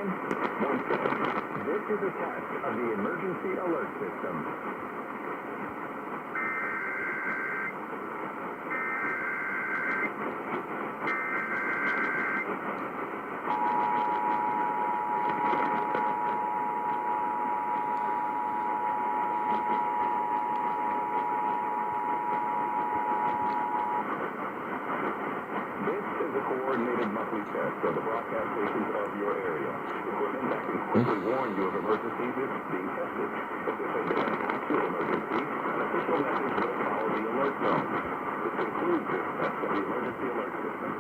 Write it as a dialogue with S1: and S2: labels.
S1: time? 1 second. This is a test of the emergency alert system. Coordinated monthly test of the broadcast stations of your area. Equipment that can quickly warn you of emergencies is being tested. If there's a true emergency, an official message will follow the alert tone. This concludes this test of the emergency alert system.